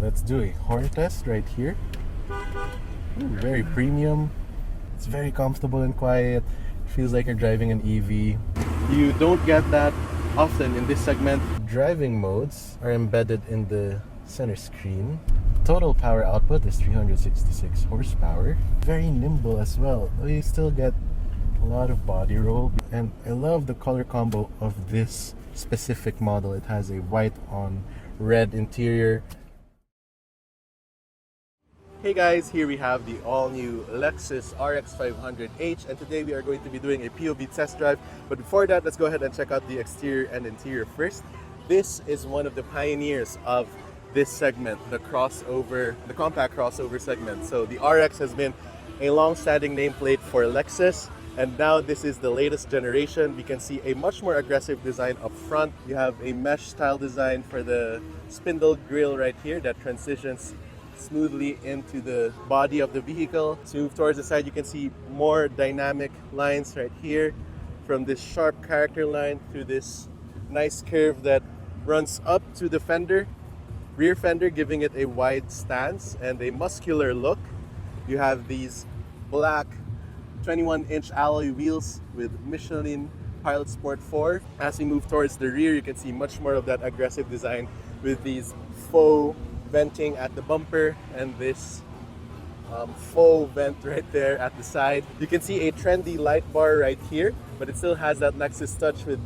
Let's do a horn test right here. Ooh, very premium. It's very comfortable and quiet. Feels like you're driving an EV. You don't get that often in this segment. Driving modes are embedded in the center screen. Total power output is 366 horsepower. Very nimble as well. You still get a lot of body roll. And I love the color combo of this specific model. It has a white on red interior. Hey guys, here we have the all-new Lexus RX500h, and today we are going to be doing a POV test drive. But before that, let's go ahead and check out the exterior and interior first. This is one of the pioneers of this segment, the compact crossover segment. So the RX has been a long-standing nameplate for Lexus, and now this is the latest generation. We can see a much more aggressive design up front. You have a mesh style design for the spindle grille right here that transitions smoothly into the body of the vehicle. To move towards the side, you can see more dynamic lines right here, from this sharp character line to this nice curve that runs up to the rear fender, giving it a wide stance and a muscular look. You have these black 21-inch alloy wheels with Michelin Pilot Sport 4. As we move towards the rear, you can see much more of that aggressive design with these faux venting at the bumper and this faux vent right there at the side. You can see a trendy light bar right here, but it still has that Lexus touch with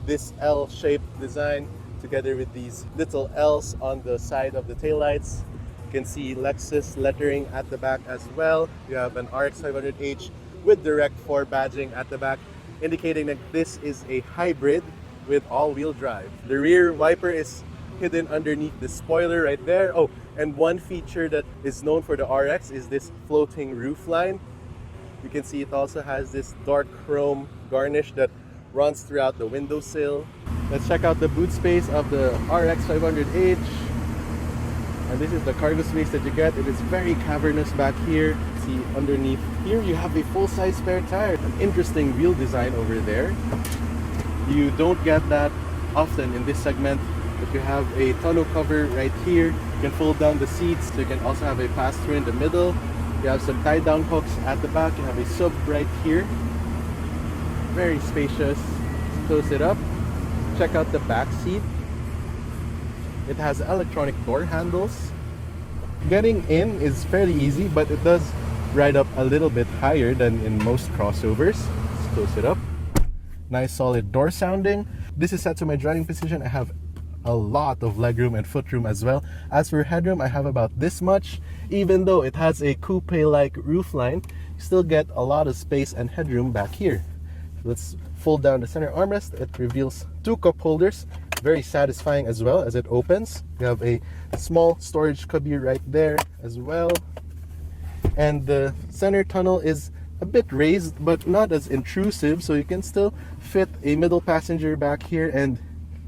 this L-shaped design together with these little L's on the side of the taillights. You can see Lexus lettering at the back as well. You have an RX500h with Direct 4 badging at the back, indicating that this is a hybrid with all-wheel drive. The rear wiper is hidden underneath the spoiler right there. Oh, and one feature that is known for the RX is this floating roof line. You can see it also has this dark chrome garnish that runs throughout the windowsill. Let's check out the boot space of the RX500h. And this is the cargo space that you get. It is very cavernous back here. See underneath here you have a full-size spare tire. An interesting wheel design over there. You don't get that often in this segment. But you have a tonneau cover right here. You can fold down the seats, so you can also have a pass-through in the middle. You have some tie-down hooks at the back. You have a sub right here. Very spacious. Close it up. Check out the back seat. It has electronic door handles. Getting in is fairly easy, but it does ride up a little bit higher than in most crossovers. Let's close it up. Nice solid door sounding. This is set to my driving position. I have a lot of legroom and footroom as well. As for headroom, I have about this much. Even though it has a coupe-like roofline, you still get a lot of space and headroom back here. Let's fold down the center armrest. It reveals two cup holders. Very satisfying as well as it opens. You have a small storage cubby right there as well. And the center tunnel is a bit raised, but not as intrusive, so you can still fit a middle passenger back here, and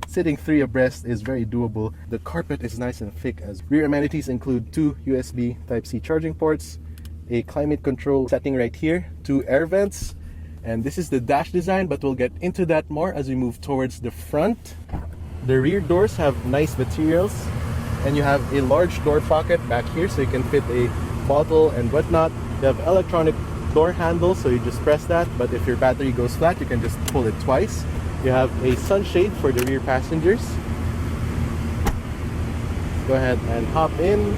sitting three abreast is very doable. The carpet is nice and thick. As rear amenities include two USB Type-C charging ports, a climate control setting right here, two air vents, and this is the dash design, but we'll get into that more as we move towards the front. The rear doors have nice materials, and you have a large door pocket back here, so you can fit a bottle and whatnot. You have electronic door handles, so you just press that, but if your battery goes flat, you can just pull it twice. You have a sunshade for the rear passengers. Go ahead and hop in.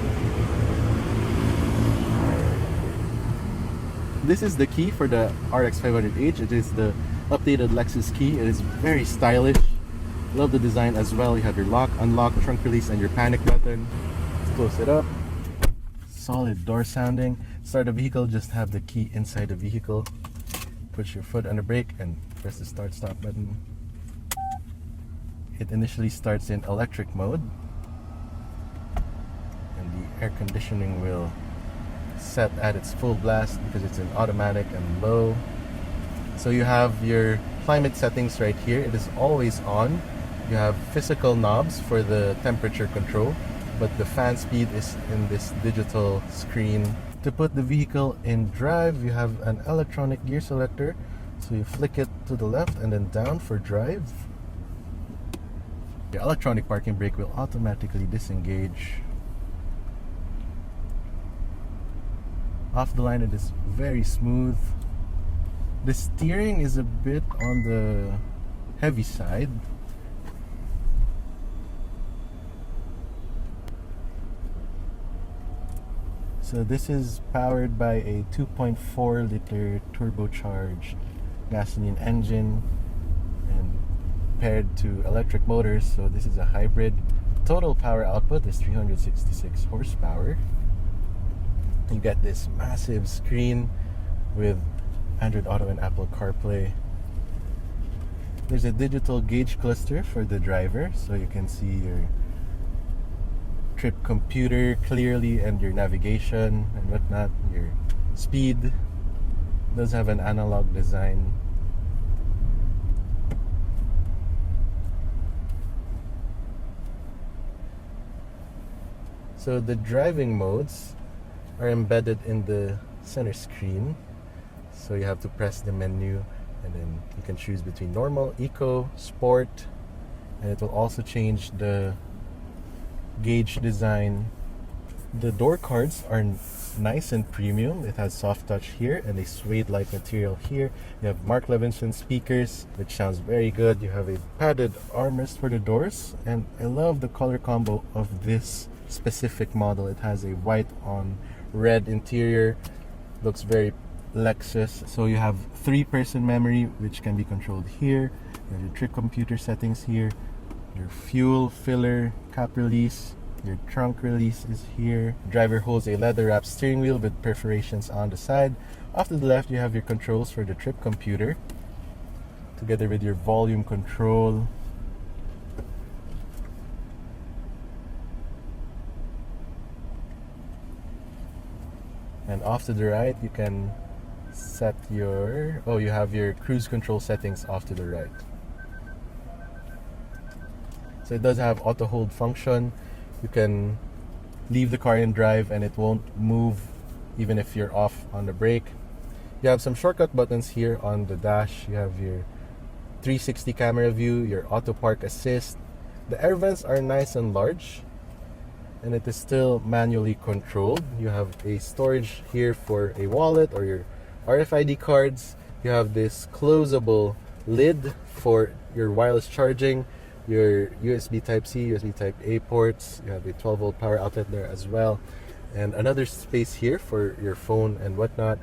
This is the key for the RX500h. It is the updated Lexus key. It is very stylish. Love the design as well. You have your lock, unlock, trunk release, and your panic button. Let's close it up. Solid door sounding. Start the vehicle, just have the key inside the vehicle. Put your foot on the brake and press the start stop button. It initially starts in electric mode, and the air conditioning will set at its full blast because it's in automatic and low. So you have your climate settings right here. It is always on. You have physical knobs for the temperature control, but the fan speed is in this digital screen. To put the vehicle in drive, you have an electronic gear selector. So you flick it to the left and then down for drive. The electronic parking brake will automatically disengage. Off the line, it is very smooth. The steering is a bit on the heavy side. So this is powered by a 2.4 liter turbocharged gasoline engine and paired to electric motors. So this is a hybrid. Total power output is 366 horsepower. You get this massive screen with Android Auto and Apple CarPlay. There's a digital gauge cluster for the driver, so you can see your trip computer clearly and your navigation and whatnot, your speed. It does have an analog design. So the driving modes are embedded in the center screen. So you have to press the menu and then you can choose between normal, eco, sport, and it will also change the gauge design. The door cards are nice and premium. It has soft touch here and a suede-like material here. You have Mark Levinson speakers, which sounds very good. You have a padded armrest for the doors, and I love the color combo of this specific model. It has a white on red interior, looks very Lexus. So you have 3-person memory, which can be controlled here. You have your trip computer settings here, your fuel filler cap release, your trunk release is here. Driver holds a leather wrapped steering wheel with perforations on the side. Off to the left you have your controls for the trip computer together with your volume control. And off to the right you can set your, you have your cruise control settings off to the right. So it does have auto hold function. You can leave the car in drive and it won't move even if you're off on the brake. You have some shortcut buttons here on the dash. You have your 360 camera view, your auto park assist. The air vents are nice and large and it is still manually controlled. You have a storage here for a wallet or your RFID cards. You have this closable lid for your wireless charging, your USB Type-C, USB Type-A ports. You have a 12-volt power outlet there as well. And another space here for your phone and whatnot.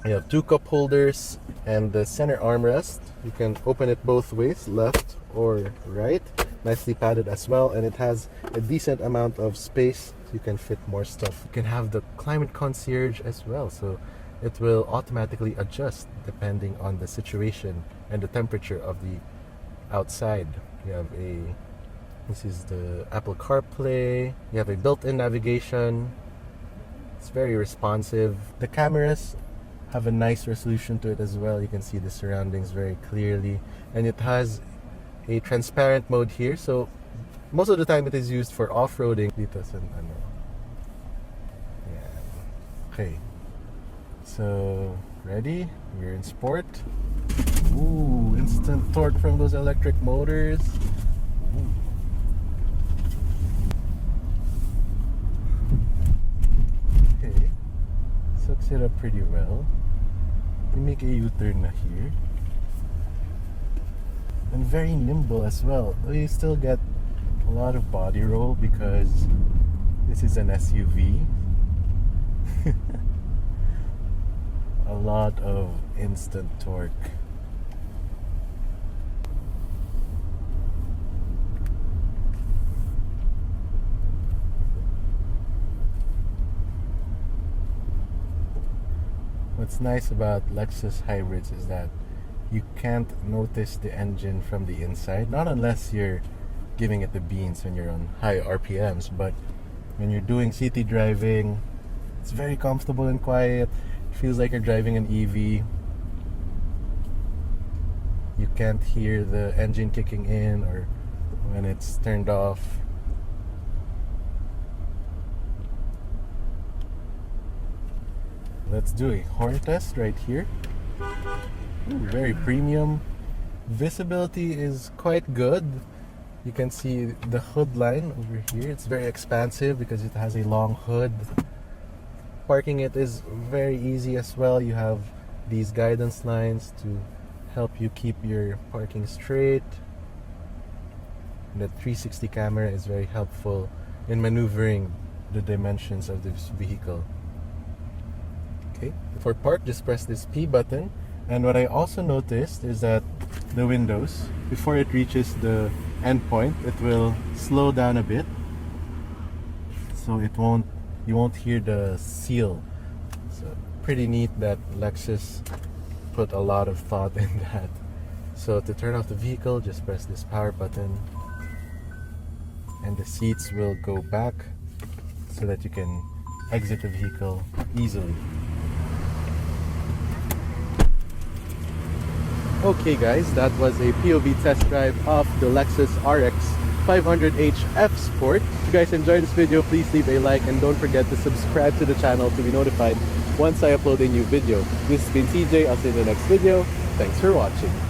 You have 2 cup holders and the center armrest. You can open it both ways, left or right. Nicely padded as well, and it has a decent amount of space. You can fit more stuff. You can have the climate concierge as well, so it will automatically adjust depending on the situation and the temperature of the outside. You have this is the Apple CarPlay. You have a built-in navigation. It's very responsive. The cameras have a nice resolution to it as well. You can see the surroundings very clearly, and it has a transparent mode here, so most of the time it is used for off-roading. Okay, so ready? We're in sport. Ooh, instant torque from those electric motors. Ooh. Okay, sucks it up pretty well. We make a U-turn na here. And very nimble as well. You still get a lot of body roll because this is an SUV. A lot of instant torque. What's nice about Lexus hybrids is that you can't notice the engine from the inside, not unless you're giving it the beans when you're on high RPMs, but when you're doing city driving, it's very comfortable and quiet. It feels like you're driving an EV. You can't hear the engine kicking in or when it's turned off. Let's do a horn test right here. Ooh, very premium. Visibility is quite good. You can see the hood line over here. It's very expansive because it has a long hood. parking it is very easy as well. You have these guidance lines to help you keep your parking straight. The 360 camera is very helpful in maneuvering the dimensions of this vehicle. Okay, for park, just press this P button. And what I also noticed is that the windows, before it reaches the end point, it will slow down a bit, so you won't hear the seal. So pretty neat that Lexus put a lot of thought in that. So to turn off the vehicle, just press this power button, and the seats will go back so that you can exit the vehicle easily. Okay guys, that was a POV test drive of the Lexus RX500h F Sport. If you guys enjoyed this video, please leave a like and don't forget to subscribe to the channel to be notified once I upload a new video. This has been TJ, I'll see you in the next video. Thanks for watching.